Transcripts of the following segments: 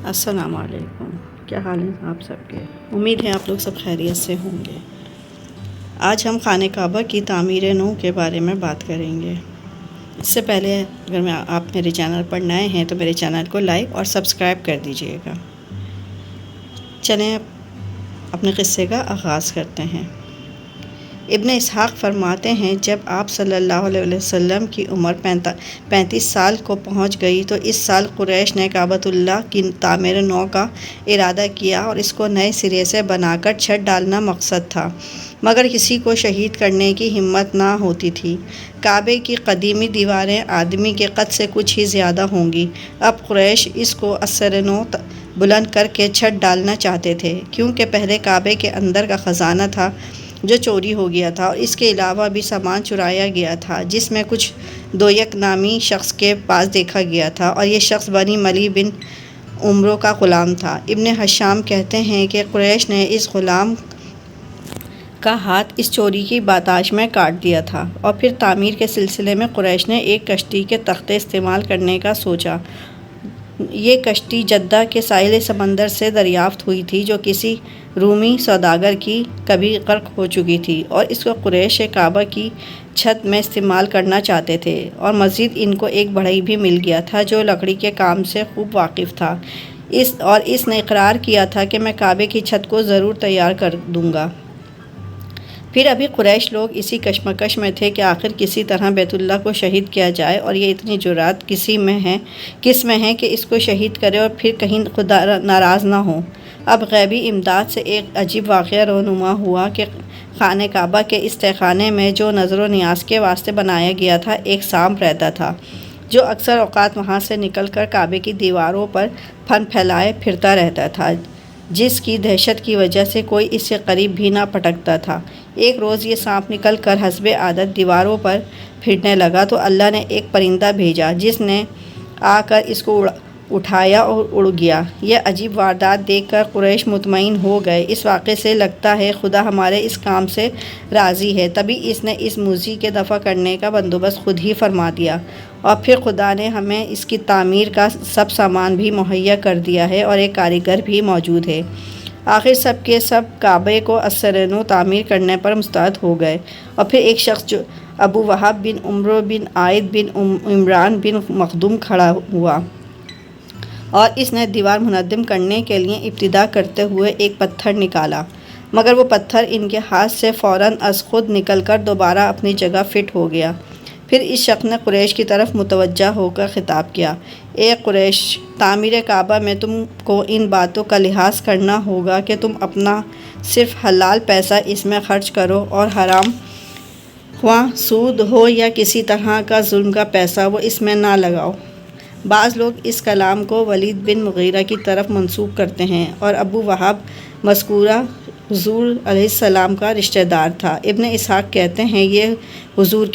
السلام علیکم، کیا حال ہیں آپ سب کے؟ امید ہے آپ لوگ سب خیریت سے ہوں گے۔ آج ہم خانہ کعبہ کی تعمیر نو کے بارے میں بات کریں گے۔ اس سے پہلے اگر آپ میرے چینل پر نئے ہیں تو میرے چینل کو لائک اور سبسکرائب کر دیجئے گا۔ چلیں اپنے قصے کا آغاز کرتے ہیں۔ ابن اسحاق فرماتے ہیں جب آپ صلی اللہ علیہ وسلم کی عمر 35 سال کو پہنچ گئی تو اس سال قریش نے کعبۃ اللہ کی تعمیر نو کا ارادہ کیا اور اس کو نئے سرے سے بنا کر چھت ڈالنا مقصد تھا، مگر کسی کو شہید کرنے کی ہمت نہ ہوتی تھی۔ کعبے کی قدیمی دیواریں آدمی کے قد سے کچھ ہی زیادہ ہوں گی۔ اب قریش اس کو اثر نو بلند کر کے چھت ڈالنا چاہتے تھے، کیونکہ پہلے کعبے کے اندر کا خزانہ تھا جو چوری ہو گیا تھا، اور اس کے علاوہ بھی سامان چرایا گیا تھا جس میں کچھ دویک نامی شخص کے پاس دیکھا گیا تھا، اور یہ شخص بنی ملی بن عمرو کا غلام تھا۔ ابن ہشام کہتے ہیں کہ قریش نے اس غلام کا ہاتھ اس چوری کی باتاش میں کاٹ دیا تھا، اور پھر تعمیر کے سلسلے میں قریش نے ایک کشتی کے تختے استعمال کرنے کا سوچا۔ یہ کشتی جدہ کے ساحل سمندر سے دریافت ہوئی تھی جو کسی رومی سوداگر کی کبھی غرق ہو چکی تھی، اور اس کو قریش کعبہ کی چھت میں استعمال کرنا چاہتے تھے، اور مزید ان کو ایک بڑھئی بھی مل گیا تھا جو لکڑی کے کام سے خوب واقف تھا، اور اس نے اقرار کیا تھا کہ میں کعبے کی چھت کو ضرور تیار کر دوں گا۔ پھر ابھی قریش لوگ اسی کشمکش میں تھے کہ آخر کسی طرح بیت اللہ کو شہید کیا جائے، اور یہ اتنی جرأت کس میں ہے کہ اس کو شہید کرے اور پھر کہیں خدا ناراض نہ ہو۔ اب غیبی امداد سے ایک عجیب واقعہ رونما ہوا کہ خانہ کعبہ کے اس تہخانے میں جو نظر و نیاز کے واسطے بنایا گیا تھا، ایک سانپ رہتا تھا جو اکثر اوقات وہاں سے نکل کر کعبے کی دیواروں پر پھن پھیلائے پھرتا رہتا تھا، جس کی دہشت کی وجہ سے کوئی اس سے قریب بھی نہ پٹکتا تھا۔ ایک روز یہ سانپ نکل کر حسب عادت دیواروں پر پھرنے لگا تو اللہ نے ایک پرندہ بھیجا جس نے آ کر اس کو اٹھایا اور اڑ گیا۔ یہ عجیب واردات دیکھ کر قریش مطمئن ہو گئے۔ اس واقعے سے لگتا ہے خدا ہمارے اس کام سے راضی ہے، تبھی اس نے اس موذی کے دفع کرنے کا بندوبست خود ہی فرما دیا، اور پھر خدا نے ہمیں اس کی تعمیر کا سب سامان بھی مہیا کر دیا ہے اور ایک کاریگر بھی موجود ہے۔ آخر سب کے سب کعبے کو اثر نو تعمیر کرنے پر مستعد ہو گئے، اور پھر ایک شخص جو ابو وہب بن عمرو بن عائد بن عمران بن مخدوم کھڑا ہوا، اور اس نے دیوار منہدم کرنے کے لیے ابتدا کرتے ہوئے ایک پتھر نکالا، مگر وہ پتھر ان کے ہاتھ سے فوراً از خود نکل کر دوبارہ اپنی جگہ فٹ ہو گیا۔ پھر اس شخص نے قریش کی طرف متوجہ ہو کر خطاب کیا: اے قریش، تعمیر کعبہ میں تم کو ان باتوں کا لحاظ کرنا ہوگا کہ تم اپنا صرف حلال پیسہ اس میں خرچ کرو، اور حرام خواہ سود ہو یا کسی طرح کا ظلم کا پیسہ وہ اس میں نہ لگاؤ۔ بعض لوگ اس کلام کو ولید بن مغیرہ کی طرف منسوب کرتے ہیں، اور ابو وہب مذکورہ حضور علیہ السلام کا رشتہ دار تھا۔ ابن اسحاق کہتے ہیں یہ حضور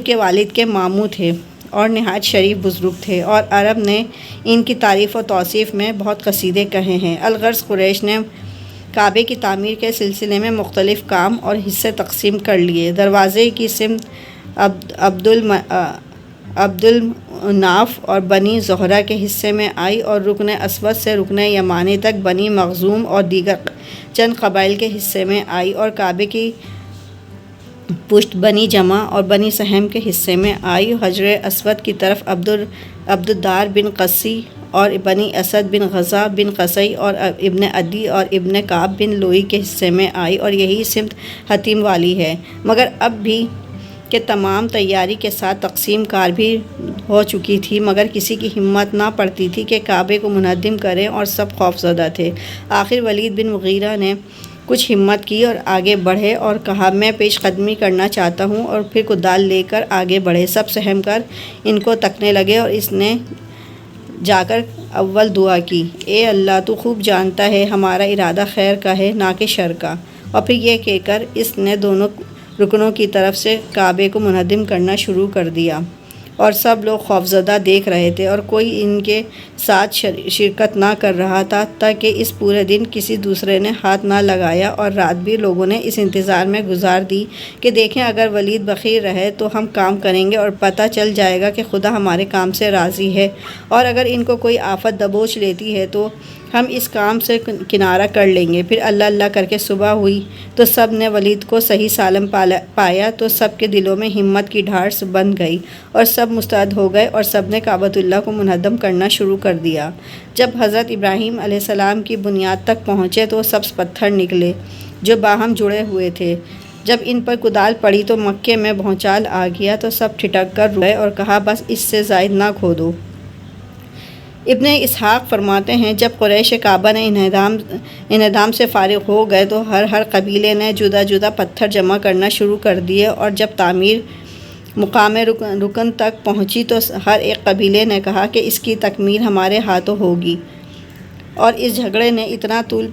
کے والد کے ماموں تھے اور نہایت شریف بزرگ تھے، اور عرب نے ان کی تعریف و توصیف میں بہت قصیدے کہے ہیں۔ الغرض قریش نے کعبے کی تعمیر کے سلسلے میں مختلف کام اور حصے تقسیم کر لیے۔ دروازے کی سمت عبد المناف اور بنی زہرہ کے حصے میں آئی، اور رکن اسود سے رکن یمانی تک بنی مخزوم اور دیگر چند قبائل کے حصے میں آئی، اور کعبے کی پشت بنی جمع اور بنی سہم کے حصے میں آئی۔ حجر اسود کی طرف عبدالدار بن قسی اور بنی اسد بن غزہ بن قصی اور ابن عدی اور ابن کعب بن لوئی کے حصے میں آئی، اور یہی سمت حتیم والی ہے۔ مگر اب بھی کہ تمام تیاری کے ساتھ تقسیم کار بھی ہو چکی تھی، مگر کسی کی ہمت نہ پڑتی تھی کہ کعبے کو منہدم کریں، اور سب خوف زدہ تھے۔ آخر ولید بن مغیرہ نے کچھ ہمت کی اور آگے بڑھے اور کہا: میں پیش قدمی کرنا چاہتا ہوں، اور پھر کدال لے کر آگے بڑھے۔ سب سہم کر ان کو تکنے لگے، اور اس نے جا کر اول دعا کی: اے اللہ، تو خوب جانتا ہے ہمارا ارادہ خیر کا ہے نہ کہ شر کا۔ اور پھر یہ کہہ کر اس نے دونوں رکنوں کی طرف سے کعبے کو منہدم کرنا شروع کر دیا، اور سب لوگ خوفزدہ دیکھ رہے تھے اور کوئی ان کے ساتھ شرکت نہ کر رہا تھا تاکہ اس پورے دن کسی دوسرے نے ہاتھ نہ لگایا، اور رات بھی لوگوں نے اس انتظار میں گزار دی کہ دیکھیں اگر ولید بخیر رہے تو ہم کام کریں گے اور پتہ چل جائے گا کہ خدا ہمارے کام سے راضی ہے، اور اگر ان کو کوئی آفت دبوچ لیتی ہے تو ہم اس کام سے کنارہ کر لیں گے۔ پھر اللہ اللہ کر کے صبح ہوئی تو سب نے ولید کو صحیح سالم پایا تو سب کے دلوں میں ہمت کی ڈھارس بند گئی اور سب مستعد ہو گئے اور سب نے کعبۃ اللہ کو منہدم کرنا شروع کر دیا۔ جب حضرت ابراہیم علیہ السلام کی بنیاد تک پہنچے تو سبز پتھر نکلے جو باہم جڑے ہوئے تھے۔ جب ان پر کدال پڑی تو مکے میں بھونچال آ گیا تو سب ٹھٹک کر رک گئے اور کہا بس اس سے زائد نہ کھودو۔ ابن اسحاق فرماتے ہیں جب قریش کعبہ نے انہدام سے فارغ ہو گئے تو ہر قبیلے نے جدا جدا پتھر جمع کرنا شروع کر دیے، اور جب تعمیر مقام رکن تک پہنچی تو ہر ایک قبیلے نے کہا کہ اس کی تکمیل ہمارے ہاتھوں ہوگی، اور اس جھگڑے نے اتنا طول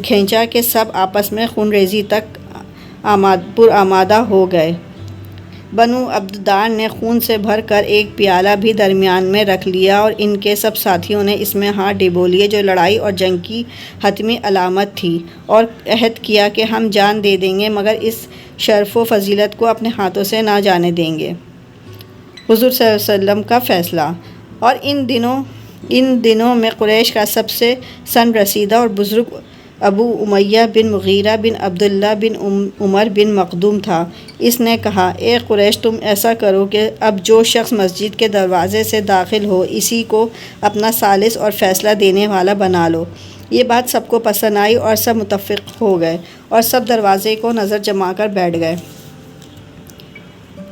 کھینچا کہ سب آپس میں خون ریزی تک پرآمادہ ہو گئے۔ بنو عبددار نے خون سے بھر کر ایک پیالہ بھی درمیان میں رکھ لیا اور ان کے سب ساتھیوں نے اس میں ہاتھ ڈبو لیے جو لڑائی اور جنگ کی حتمی علامت تھی، اور عہد کیا کہ ہم جان دے دیں گے مگر اس شرف و فضیلت کو اپنے ہاتھوں سے نہ جانے دیں گے۔ حضور صلی اللہ علیہ وسلم کا فیصلہ۔ اور ان دنوں میں قریش کا سب سے سن رسیدہ اور بزرگ ابو امیہ بن مغیرہ بن عبداللہ بن عمر بن مخدوم تھا۔ اس نے کہا اے قریش تم ایسا کرو کہ اب جو شخص مسجد کے دروازے سے داخل ہو اسی کو اپنا ثالث اور فیصلہ دینے والا بنا لو۔ یہ بات سب کو پسند آئی اور سب متفق ہو گئے اور سب دروازے کو نظر جما کر بیٹھ گئے،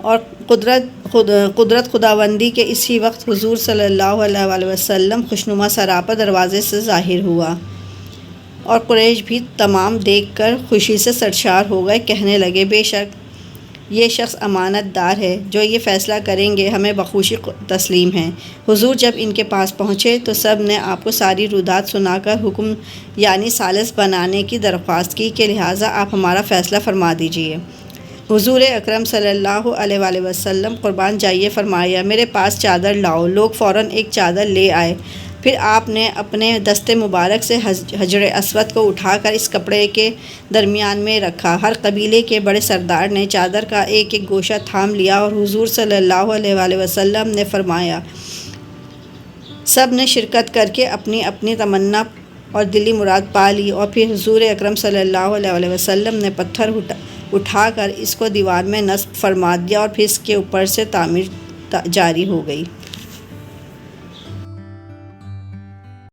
اور قدرت خداوندی کے اسی وقت حضور صلی اللہ علیہ وآلہ وسلم خوشنما سراپا دروازے سے ظاہر ہوا، اور قریش بھی تمام دیکھ کر خوشی سے سرشار ہو گئے، کہنے لگے بے شک یہ شخص امانت دار ہے، جو یہ فیصلہ کریں گے ہمیں بخوشی تسلیم ہے۔ حضور جب ان کے پاس پہنچے تو سب نے آپ کو ساری رودات سنا کر حکم یعنی ثالث بنانے کی درخواست کی کہ لہٰذا آپ ہمارا فیصلہ فرما دیجیے۔ حضور اکرم صلی اللہ علیہ وآلہ وسلم قربان جائیے فرمایا میرے پاس چادر لاؤ۔ لوگ فوراً ایک چادر لے آئے، پھر آپ نے اپنے دست مبارک سے حجر اسود کو اٹھا کر اس کپڑے کے درمیان میں رکھا۔ ہر قبیلے کے بڑے سردار نے چادر کا ایک ایک گوشہ تھام لیا اور حضور صلی اللہ علیہ وآلہ وسلم نے فرمایا۔ سب نے شرکت کر کے اپنی اپنی تمنا اور دلی مراد پا لی، اور پھر حضور اکرم صلی اللہ علیہ وآلہ وسلم نے پتھر اٹھا کر اس کو دیوار میں نصب فرما دیا، اور پھر اس کے اوپر سے تعمیر جاری ہو گئی۔